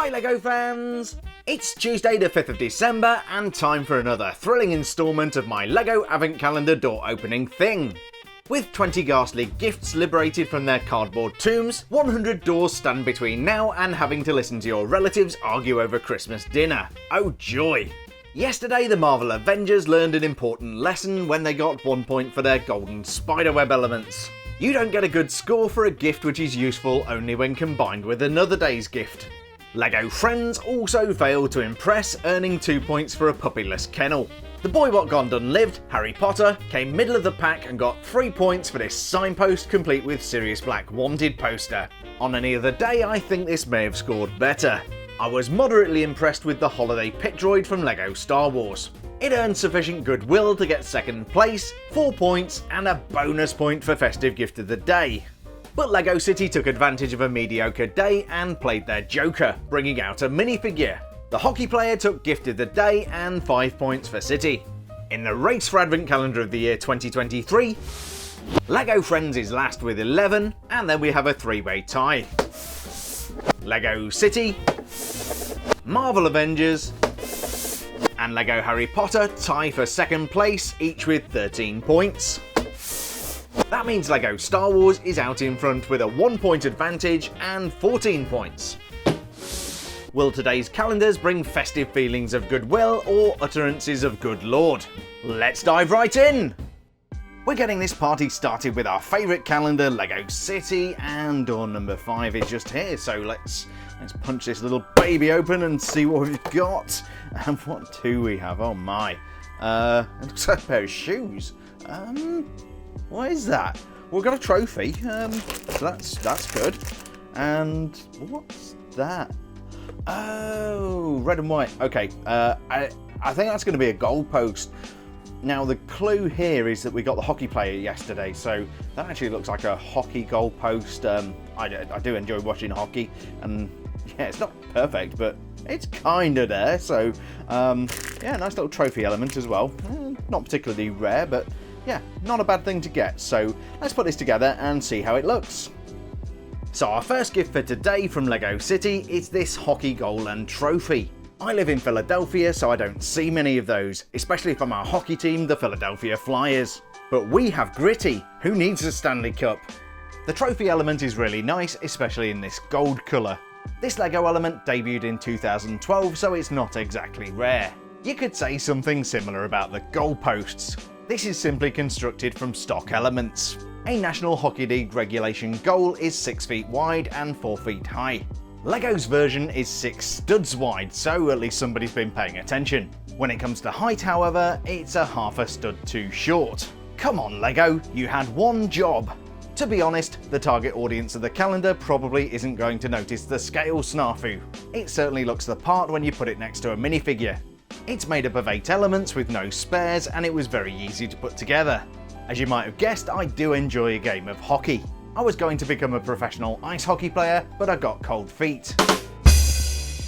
Hi LEGO fans! It's Tuesday the 5th of December and time for another thrilling instalment of my LEGO Advent Calendar door opening thing. With 20 ghastly gifts liberated from their cardboard tombs, 100 doors stand between now and having to listen to your relatives argue over Christmas dinner. Oh joy! Yesterday the Marvel Avengers learned an important lesson when they got 1 point for their golden spiderweb elements. You don't get a good score for a gift which is useful only when combined with another day's gift. LEGO Friends also failed to impress, earning 2 points for a puppyless kennel. The Boy What Gone Done Lived, Harry Potter, came middle of the pack and got 3 points for this signpost complete with Sirius Black Wanted poster. On any other day I think this may have scored better. I was moderately impressed with the holiday pit droid from LEGO Star Wars. It earned sufficient goodwill to get second place, 4 points and a bonus point for Festive Gift of the Day. But LEGO City took advantage of a mediocre day and played their joker, bringing out a minifigure. The hockey player took Gift of the Day and 5 points for City. In the race for Advent Calendar of the Year 2023, LEGO Friends is last with 11, and then we have a three-way tie. LEGO City, Marvel Avengers, and LEGO Harry Potter tie for second place, each with 13 points. That means LEGO Star Wars is out in front with a 1 point advantage and 14 points. Will today's calendars bring festive feelings of goodwill or utterances of good lord? Let's dive right in! We're getting this party started with our favourite calendar, LEGO City, and door number 5 is just here, so let's punch this little baby open and see what we've got. And what do we have? Oh my. It looks like a pair of shoes. What is that? We've got a trophy, so that's good. And what's that? Oh, red and white. Okay, I think that's going to be a goalpost. Now the clue here is that we got the hockey player yesterday, so that actually looks like a hockey goalpost. I do enjoy watching hockey, and yeah, it's not perfect, but it's kind of there. So yeah, nice little trophy element as well. Not particularly rare, but yeah, not a bad thing to get. So let's put this together and see how it looks. So our first gift for today from LEGO City is this hockey goal and trophy. I live in Philadelphia, so I don't see many of those, especially from our hockey team, the Philadelphia Flyers. But we have Gritty, who needs a Stanley Cup. The trophy element is really nice, especially in this gold colour. This LEGO element debuted in 2012, so it's not exactly rare. You could say something similar about the goalposts. This is simply constructed from stock elements. A National Hockey League regulation goal is 6 feet wide and 4 feet high. LEGO's version is 6 studs wide, so at least somebody's been paying attention. When it comes to height, however, it's a half a stud too short. Come on LEGO, you had one job. To be honest, the target audience of the calendar probably isn't going to notice the scale snafu. It certainly looks the part when you put it next to a minifigure. It's made up of 8 elements with no spares, and it was very easy to put together. As you might have guessed, I do enjoy a game of hockey. I was going to become a professional ice hockey player, but I got cold feet.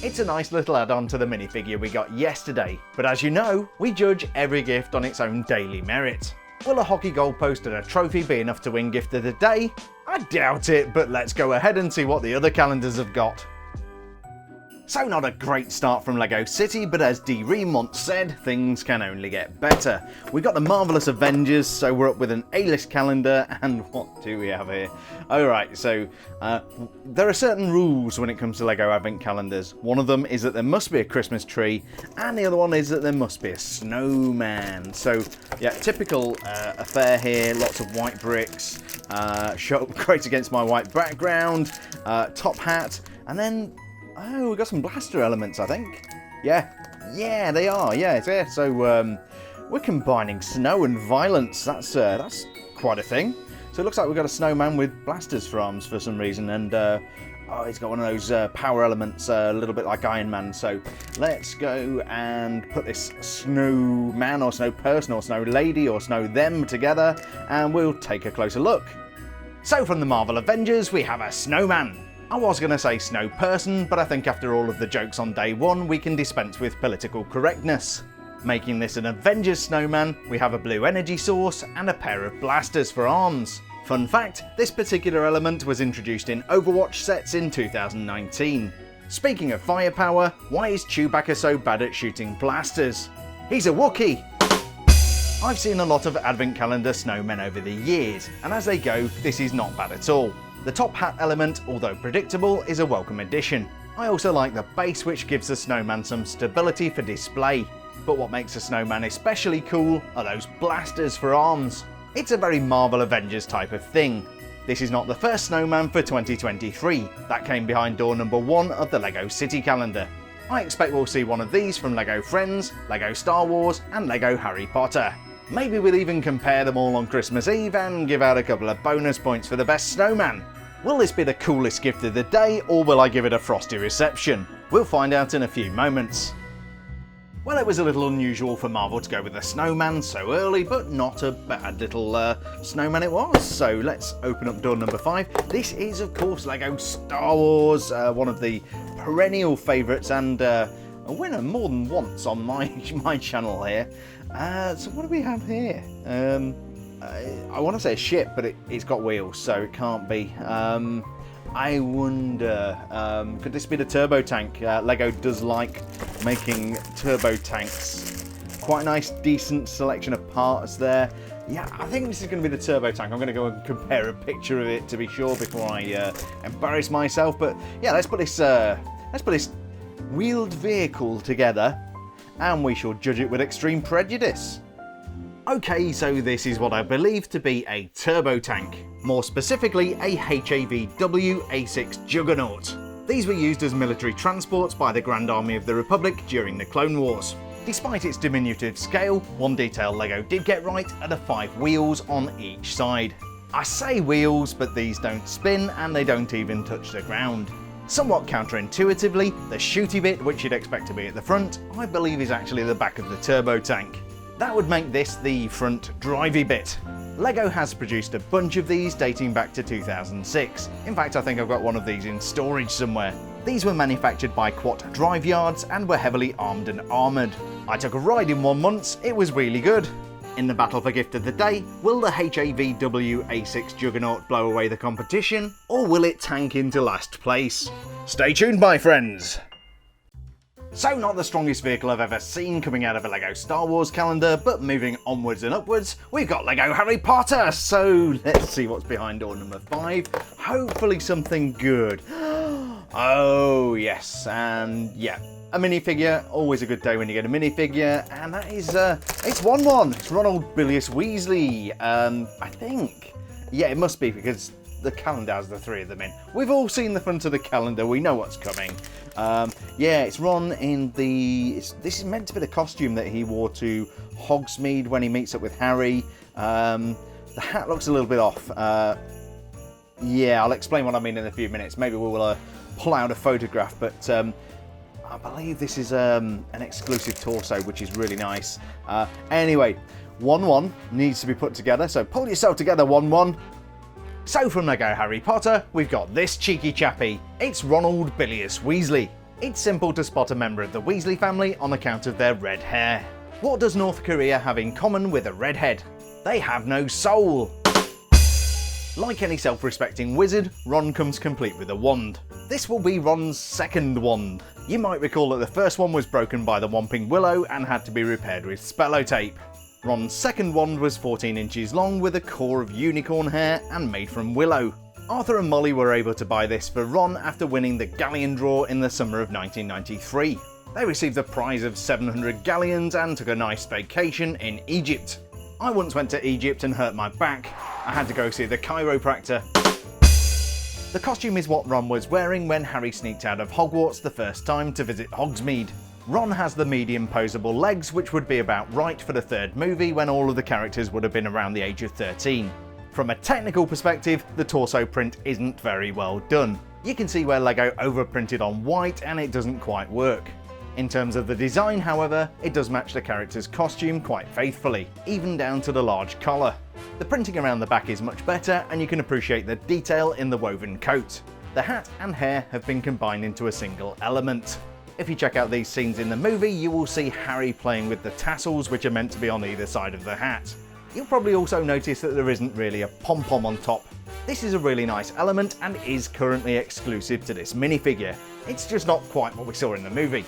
It's a nice little add-on to the minifigure we got yesterday, but as you know, we judge every gift on its own daily merit. Will a hockey goalpost and a trophy be enough to win Gift of the Day? I doubt it, but let's go ahead and see what the other calendars have got. So not a great start from LEGO City, but as D. Remont said, things can only get better. We got the Marvelous Avengers, so we're up with an A-list calendar, and what do we have here? Alright, so there are certain rules when it comes to LEGO Advent calendars. One of them is that there must be a Christmas tree, and the other one is that there must be a snowman. So yeah, typical affair here, lots of white bricks, great against my white background, top hat, and then oh, we've got some blaster elements, I think. Yeah, they are. Yeah, it's there. So we're combining snow and violence. That's quite a thing. So it looks like we've got a snowman with blasters for arms for some reason, and oh, he's got one of those power elements, a little bit like Iron Man. So let's go and put this snowman or snow person or snow lady or snow them together, and we'll take a closer look. So from the Marvel Avengers, we have a snowman. I was going to say snow person, but I think after all of the jokes on day one, we can dispense with political correctness. Making this an Avengers snowman, we have a blue energy source and a pair of blasters for arms. Fun fact, this particular element was introduced in Overwatch sets in 2019. Speaking of firepower, why is Chewbacca so bad at shooting blasters? He's a Wookiee! I've seen a lot of advent calendar snowmen over the years, and as they go, this is not bad at all. The top hat element, although predictable, is a welcome addition. I also like the base, which gives the snowman some stability for display. But what makes a snowman especially cool are those blasters for arms. It's a very Marvel Avengers type of thing. This is not the first snowman for 2023, that came behind door number 1 of the LEGO City calendar. I expect we'll see one of these from LEGO Friends, LEGO Star Wars and LEGO Harry Potter. Maybe we'll even compare them all on Christmas Eve and give out a couple of bonus points for the best snowman. Will this be the coolest gift of the day, or will I give it a frosty reception? We'll find out in a few moments. Well, it was a little unusual for Marvel to go with a snowman so early, but not a bad little snowman it was. So let's open up door number 5. This is, of course, LEGO Star Wars, one of the perennial favourites and a winner more than once on my channel here. So what do we have here? I want to say a ship, but it's got wheels, so it can't be. I wonder, could this be the turbo tank? LEGO does like making turbo tanks. Quite a nice, decent selection of parts there. Yeah, I think this is going to be the turbo tank. I'm going to go and compare a picture of it to be sure before I embarrass myself. But yeah, let's put this wheeled vehicle together, and we shall judge it with extreme prejudice. Okay, so this is what I believe to be a turbo tank, more specifically a HAVW A6 Juggernaut. These were used as military transports by the Grand Army of the Republic during the Clone Wars. Despite its diminutive scale, one detail LEGO did get right are the 5 wheels on each side. I say wheels, but these don't spin and they don't even touch the ground. Somewhat counterintuitively, the shooty bit, which you'd expect to be at the front, I believe is actually the back of the turbo tank. That would make this the front drivey bit. LEGO has produced a bunch of these dating back to 2006. In fact, I think I've got one of these in storage somewhere. These were manufactured by Quat Drive Yards and were heavily armed and armoured. I took a ride in one once, it was really good. In the battle for gift of the day, will the HAVW A6 Juggernaut blow away the competition, or will it tank into last place? Stay tuned, my friends! So not the strongest vehicle I've ever seen coming out of a LEGO Star Wars calendar, but moving onwards and upwards, we've got LEGO Harry Potter! So let's see what's behind door number 5. Hopefully something good. Oh yes, and yeah. A minifigure, always a good day when you get a minifigure, and that is, it's Ron. It's Ronald Bilious Weasley, I think. Yeah, it must be, because the calendar has the 3 of them in. We've all seen the front of the calendar, we know what's coming. Yeah, it's Ron in the... This is meant to be the costume that he wore to Hogsmeade when he meets up with Harry. The hat looks a little bit off. Yeah, I'll explain what I mean in a few minutes. Maybe we'll pull out a photograph, but... I believe this is an exclusive torso, which is really nice. Anyway, 1-1 needs to be put together, so pull yourself together, 1-1. So from LEGO Harry Potter, we've got this cheeky chappy. It's Ronald Bilious Weasley. It's simple to spot a member of the Weasley family on account of their red hair. What does North Korea have in common with a redhead? They have no soul. Like any self-respecting wizard, Ron comes complete with a wand. This will be Ron's second wand. You might recall that the first one was broken by the Whomping Willow and had to be repaired with Spello tape. Ron's second wand was 14 inches long with a core of unicorn hair and made from willow. Arthur and Molly were able to buy this for Ron after winning the galleon draw in the summer of 1993. They received the prize of 700 galleons and took a nice vacation in Egypt. I once went to Egypt and hurt my back. I had to go see the chiropractor. The costume is what Ron was wearing when Harry sneaked out of Hogwarts the first time to visit Hogsmeade. Ron has the medium posable legs, which would be about right for the 3rd movie when all of the characters would have been around the age of 13. From a technical perspective, the torso print isn't very well done. You can see where LEGO overprinted on white and it doesn't quite work. In terms of the design, however, it does match the character's costume quite faithfully, even down to the large collar. The printing around the back is much better and you can appreciate the detail in the woven coat. The hat and hair have been combined into a single element. If you check out these scenes in the movie, you will see Harry playing with the tassels which are meant to be on either side of the hat. You'll probably also notice that there isn't really a pom-pom on top. This is a really nice element and is currently exclusive to this minifigure. It's just not quite what we saw in the movie.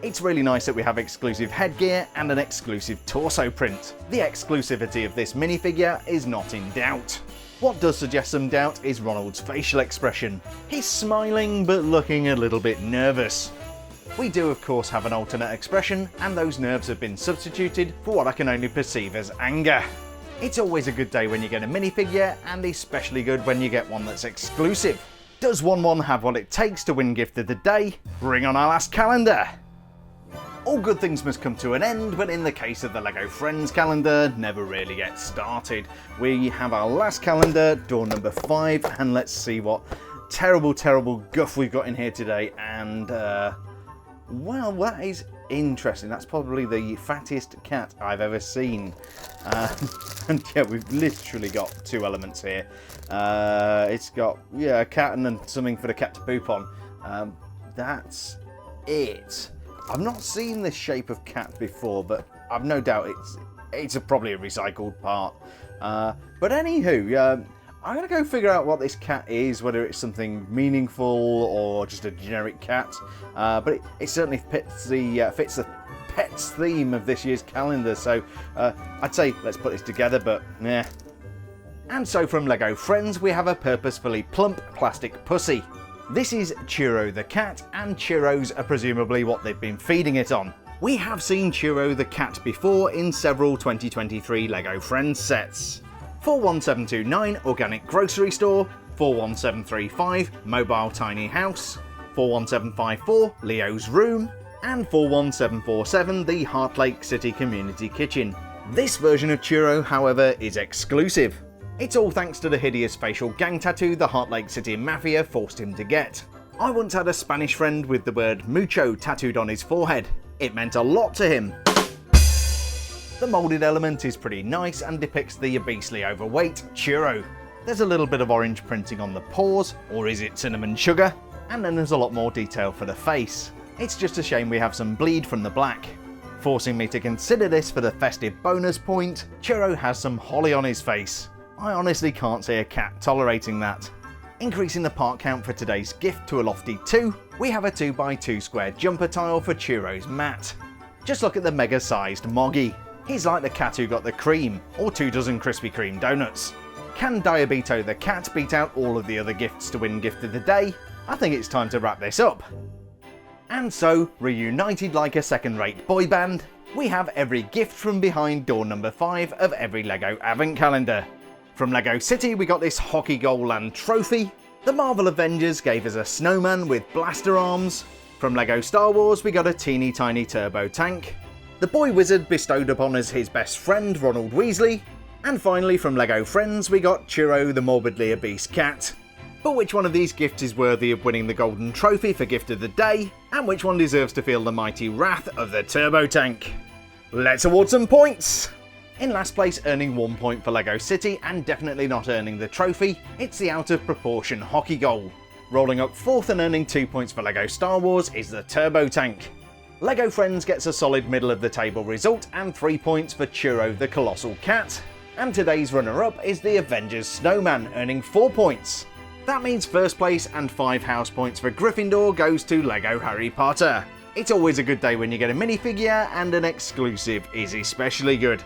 It's really nice that we have exclusive headgear and an exclusive torso print. The exclusivity of this minifigure is not in doubt. What does suggest some doubt is Ronald's facial expression. He's smiling but looking a little bit nervous. We do of course have an alternate expression, and those nerves have been substituted for what I can only perceive as anger. It's always a good day when you get a minifigure, and especially good when you get one that's exclusive. Does 1-1 have what it takes to win gift of the day? Bring on our last calendar! All good things must come to an end, but in the case of the LEGO Friends calendar, never really gets started. We have our last calendar, door number 5, and let's see what terrible guff we've got in here today. And, well, that is interesting. That's probably the fattest cat I've ever seen. And yeah, we've literally got 2 elements here. It's got, yeah, a cat and then something for the cat to poop on. That's it. I've not seen this shape of cat before, but I've no doubt it's probably a recycled part. But anywho, I'm going to go figure out what this cat is, whether it's something meaningful or just a generic cat. But it certainly fits the pets theme of this year's calendar, so I'd say let's put this together, but yeah. And so from LEGO Friends, we have a purposefully plump plastic pussy. This is Churro the cat, and churros are presumably what they've been feeding it on. We have seen Churro the cat before in several 2023 LEGO Friends sets. 41729 Organic Grocery Store, 41735 Mobile Tiny House, 41754 Leo's Room, and 41747 the Heart Lake City Community Kitchen. This version of Churro, however, is exclusive. It's all thanks to the hideous facial gang tattoo the Heart Lake City Mafia forced him to get. I once had a Spanish friend with the word mucho tattooed on his forehead. It meant a lot to him. The moulded element is pretty nice and depicts the obesely overweight Churro. There's a little bit of orange printing on the paws, or is it cinnamon sugar? And then there's a lot more detail for the face. It's just a shame we have some bleed from the black. Forcing me to consider this for the festive bonus point, Churro has some holly on his face. I honestly can't see a cat tolerating that. Increasing the part count for today's gift to a lofty 2, we have a 2x2 square jumper tile for Churro's mat. Just look at the mega sized Moggy. He's like the cat who got the cream, or 2 dozen Krispy Kreme donuts. Can Diabito the cat beat out all of the other gifts to win gift of the day? I think it's time to wrap this up. And so, reunited like a second-rate boy band, we have every gift from behind door number 5 of every LEGO Advent calendar. From LEGO City we got this hockey goal and trophy. The Marvel Avengers gave us a snowman with blaster arms. From LEGO Star Wars we got a teeny tiny turbo tank. The boy wizard bestowed upon us his best friend Ronald Weasley. And finally from LEGO Friends we got Churro the morbidly obese cat. But which one of these gifts is worthy of winning the golden trophy for gift of the day? And which one deserves to feel the mighty wrath of the turbo tank? Let's award some points! In last place, earning 1 point for LEGO City and definitely not earning the trophy, it's the out of proportion hockey goal. Rolling up 4th and earning 2 points for LEGO Star Wars is the turbo tank. LEGO Friends gets a solid middle of the table result and 3 points for Churro the colossal cat. And today's runner up is the Avengers snowman, earning 4 points. That means first place and 5 house points for Gryffindor goes to LEGO Harry Potter. It's always a good day when you get a minifigure, and an exclusive is especially good.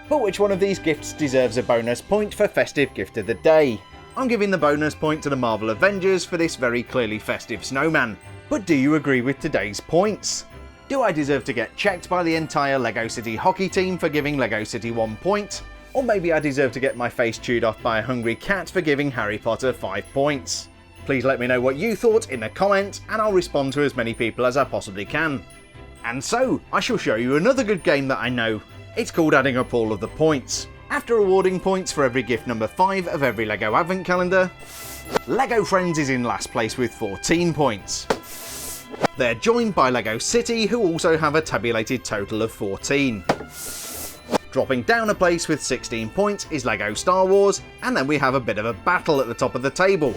But which one of these gifts deserves a bonus point for festive gift of the day? I'm giving the bonus point to the Marvel Avengers for this very clearly festive snowman. But do you agree with today's points? Do I deserve to get checked by the entire LEGO City hockey team for giving LEGO City 1 point? Or maybe I deserve to get my face chewed off by a hungry cat for giving Harry Potter 5 points? Please let me know what you thought in a comment, and I'll respond to as many people as I possibly can. And so, I shall show you another good game that I know. It's called Adding Up All of the Points. After awarding points for every gift number 5 of every LEGO Advent calendar, LEGO Friends is in last place with 14 points. They're joined by LEGO City, who also have a tabulated total of 14. Dropping down a place with 16 points is LEGO Star Wars, and then we have a bit of a battle at the top of the table.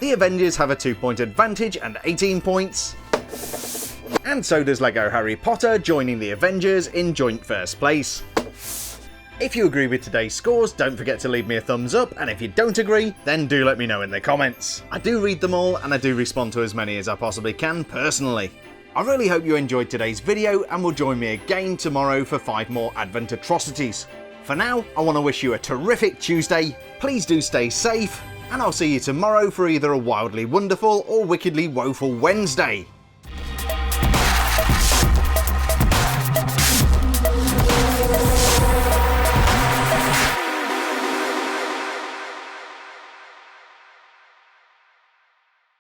The Avengers have a 2-point advantage and 18 points. And so does LEGO Harry Potter, joining the Avengers in joint first place. If you agree with today's scores, don't forget to leave me a thumbs up, and if you don't agree, then do let me know in the comments. I do read them all, and I do respond to as many as I possibly can personally. I really hope you enjoyed today's video and will join me again tomorrow for 5 more Advent atrocities. For now, I want to wish you a terrific Tuesday, please do stay safe, and I'll see you tomorrow for either a wildly wonderful or wickedly woeful Wednesday.